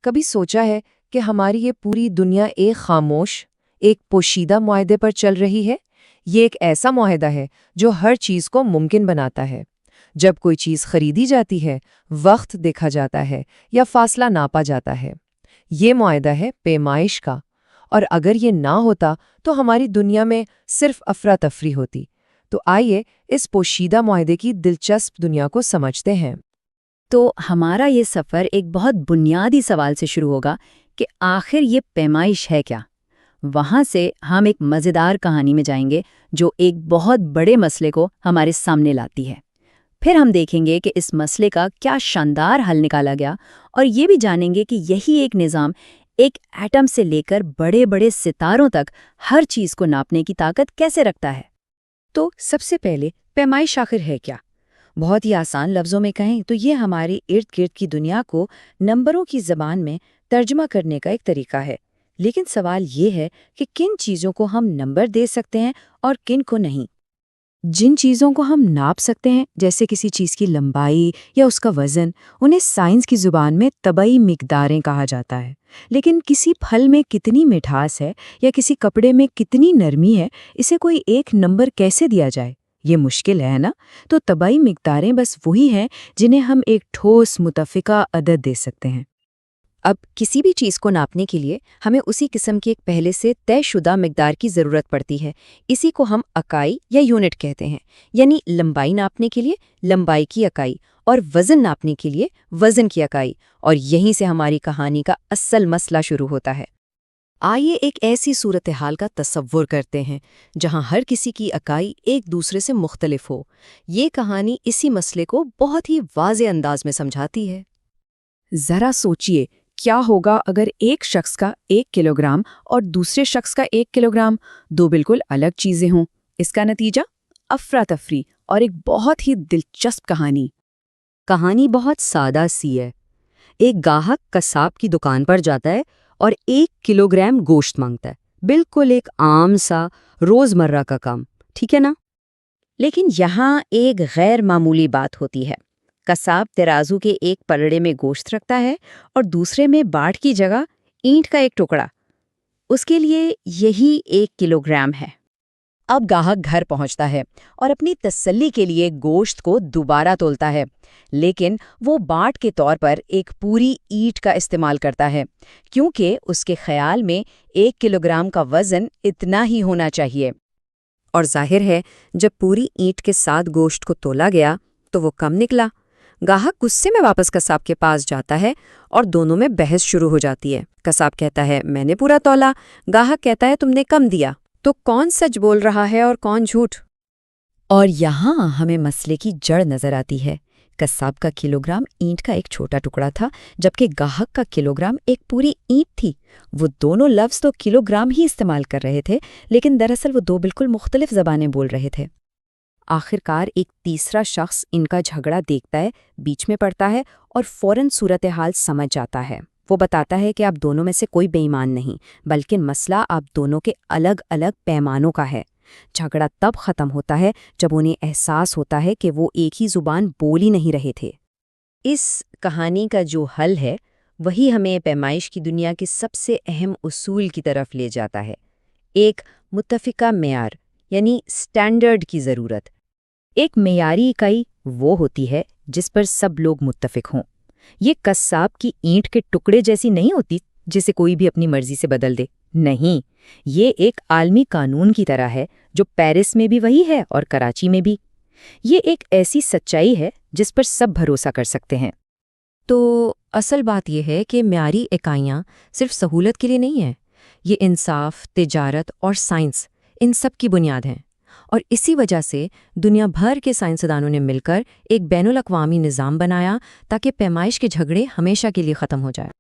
کبھی سوچا ہے کہ ہماری یہ پوری دنیا ایک خاموش، ایک پوشیدہ معاہدے پر چل رہی ہے؟ یہ ایک ایسا معاہدہ ہے جو ہر چیز کو ممکن بناتا ہے۔ جب کوئی چیز خریدی جاتی ہے، وقت دیکھا جاتا ہے یا فاصلہ ناپا جاتا ہے۔ یہ معاہدہ ہے پیمائش کا، اور اگر یہ نہ ہوتا تو ہماری دنیا میں صرف افراتفری ہوتی۔ تو آئیے اس پوشیدہ معاہدے کی دلچسپ دنیا کو سمجھتے ہیں۔ تو ہمارا یہ سفر ایک بہت بنیادی سوال سے شروع ہوگا کہ آخر یہ پیمائش ہے کیا؟ وہاں سے ہم ایک مزیدار کہانی میں جائیں گے جو ایک بہت بڑے مسئلے کو ہمارے سامنے لاتی ہے۔ پھر ہم دیکھیں گے کہ اس مسئلے کا کیا شاندار حل نکالا گیا، اور یہ بھی جانیں گے کہ یہی ایک نظام ایک ایٹم سے لے کر بڑے بڑے ستاروں تک ہر چیز کو ناپنے کی طاقت کیسے رکھتا ہے۔ تو سب سے پہلے پیمائش آخر ہے کیا؟ بہت ہی آسان لفظوں میں کہیں تو یہ ہماری ارد گرد کی دنیا کو نمبروں کی زبان میں ترجمہ کرنے کا ایک طریقہ ہے۔ لیکن سوال یہ ہے کہ کن چیزوں کو ہم نمبر دے سکتے ہیں اور کن کو نہیں۔ جن چیزوں کو ہم ناپ سکتے ہیں، جیسے کسی چیز کی لمبائی یا اس کا وزن، انہیں سائنس کی زبان میں طبعی مقداریں کہا جاتا ہے۔ لیکن کسی پھل میں کتنی مٹھاس ہے یا کسی کپڑے میں کتنی نرمی ہے، اسے کوئی ایک نمبر کیسے دیا جائے؟ یہ مشکل ہے نا؟ تو طبعی مقداریں بس وہی ہیں جنہیں ہم ایک ٹھوس متفقہ عدد دے سکتے ہیں۔ اب کسی بھی چیز کو ناپنے کے لیے ہمیں اسی قسم کی ایک پہلے سے طے شدہ مقدار کی ضرورت پڑتی ہے۔ اسی کو ہم اکائی یا یونٹ کہتے ہیں، یعنی لمبائی ناپنے کے لیے لمبائی کی اکائی اور وزن ناپنے کے لیے وزن کی اکائی، اور یہیں سے ہماری کہانی کا اصل مسئلہ شروع ہوتا ہے۔ آئیے ایک ایسی صورتحال کا تصور کرتے ہیں جہاں ہر کسی کی اکائی ایک دوسرے سے مختلف ہو۔ یہ کہانی اسی مسئلے کو بہت ہی واضح انداز میں سمجھاتی ہے۔ ذرا سوچئے، کیا ہوگا اگر ایک شخص کا 1 کلوگرام اور دوسرے شخص کا 1 کلوگرام دو بالکل الگ چیزیں ہوں؟ اس کا نتیجہ افراتفری اور ایک بہت ہی دلچسپ کہانی۔ کہانی بہت سادہ سی ہے۔ ایک گاہک قصاب کی دکان پر جاتا ہے اور 1 کلوگرام گوشت مانگتا ہے، بالکل ایک عام سا روزمرہ کا کام، ٹھیک ہے نا؟ لیکن یہاں ایک غیر معمولی بات ہوتی ہے۔ قصاب ترازو کے ایک پلڑے میں گوشت رکھتا ہے اور دوسرے میں باٹ کی جگہ اینٹ کا ایک ٹکڑا۔ اس کے لیے یہی 1 کلوگرام ہے۔ اب گاہک گھر پہنچتا ہے اور اپنی تسلی کے لیے گوشت کو دوبارہ تولتا ہے، لیکن وہ باٹ کے طور پر ایک پوری اینٹ کا استعمال کرتا ہے، کیونکہ اس کے خیال میں 1 کلوگرام کا وزن اتنا ہی ہونا چاہیے۔ اور ظاہر ہے جب پوری اینٹ کے ساتھ گوشت کو تولا گیا تو وہ کم نکلا۔ گاہک غصے میں واپس قصاب کے پاس جاتا ہے اور دونوں میں بحث شروع ہو جاتی ہے۔ قصاب کہتا ہے میں نے پورا تولا، گاہک کہتا ہے تم نے کم دیا۔ تو کون سچ بول رہا ہے اور کون جھوٹ؟ اور یہاں ہمیں مسئلے کی جڑ نظر آتی ہے۔ قصاب کا کلوگرام اینٹ کا ایک چھوٹا ٹکڑا تھا، جبکہ گاہک کا کلوگرام ایک پوری اینٹ تھی۔ وہ دونوں لفظ تو کلوگرام ہی استعمال کر رہے تھے، لیکن دراصل وہ دو بالکل مختلف زبانیں بول رہے تھے۔ آخرکار ایک تیسرا شخص ان کا جھگڑا دیکھتا ہے، بیچ میں پڑتا ہے اور فوراً صورتحال سمجھ جاتا ہے۔ وہ بتاتا ہے کہ آپ دونوں میں سے کوئی بے ایمان نہیں، بلکہ مسئلہ آپ دونوں کے الگ الگ پیمانوں کا ہے۔ جھگڑا تب ختم ہوتا ہے جب انہیں احساس ہوتا ہے کہ وہ ایک ہی زبان بول ہی نہیں رہے تھے۔ اس کہانی کا جو حل ہے وہی ہمیں پیمائش کی دنیا کے سب سے اہم اصول کی طرف لے جاتا ہے۔ ایک متفقہ معیار، یعنی سٹینڈرڈ کی ضرورت۔ ایک معیاری اکائی وہ ہوتی ہے جس پر سب لوگ متفق ہوں۔ یہ قصاب کی اینٹ کے ٹکڑے جیسی نہیں ہوتی جسے کوئی بھی اپنی مرضی سے بدل دے، نہیں، یہ ایک عالمی قانون کی طرح ہے جو پیرس میں بھی وہی ہے اور کراچی میں بھی۔ یہ ایک ایسی سچائی ہے جس پر سب بھروسہ کر سکتے ہیں۔ تو اصل بات یہ ہے کہ معیاری اکائیاں صرف سہولت کے لیے نہیں ہیں، یہ انصاف، تجارت اور سائنس، ان سب کی بنیاد ہیں۔ اور اسی وجہ سے دنیا بھر کے سائنسدانوں نے مل کر ایک بین الاقوامی نظام بنایا تاکہ پیمائش کے جھگڑے ہمیشہ کے لیے ختم ہو جائے۔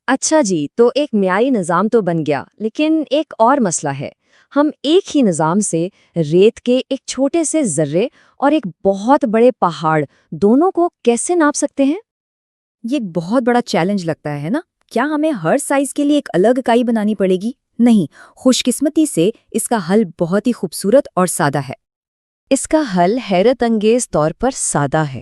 اچھا جی، تو ایک معیاری نظام تو بن گیا، لیکن ایک اور مسئلہ ہے۔ ہم ایک ہی نظام سے ریت کے ایک چھوٹے سے ذرے اور ایک بہت بڑے پہاڑ دونوں کو کیسے ناپ سکتے ہیں؟ یہ ایک بہت بڑا چیلنج لگتا ہے نا؟ کیا ہمیں ہر سائز کے لیے ایک الگ اکائی بنانی پڑے گی؟ نہیں، خوش قسمتی سے اس کا حل بہت ہی خوبصورت اور سادہ ہے۔ اس کا حل حیرت انگیز طور پر سادہ ہے۔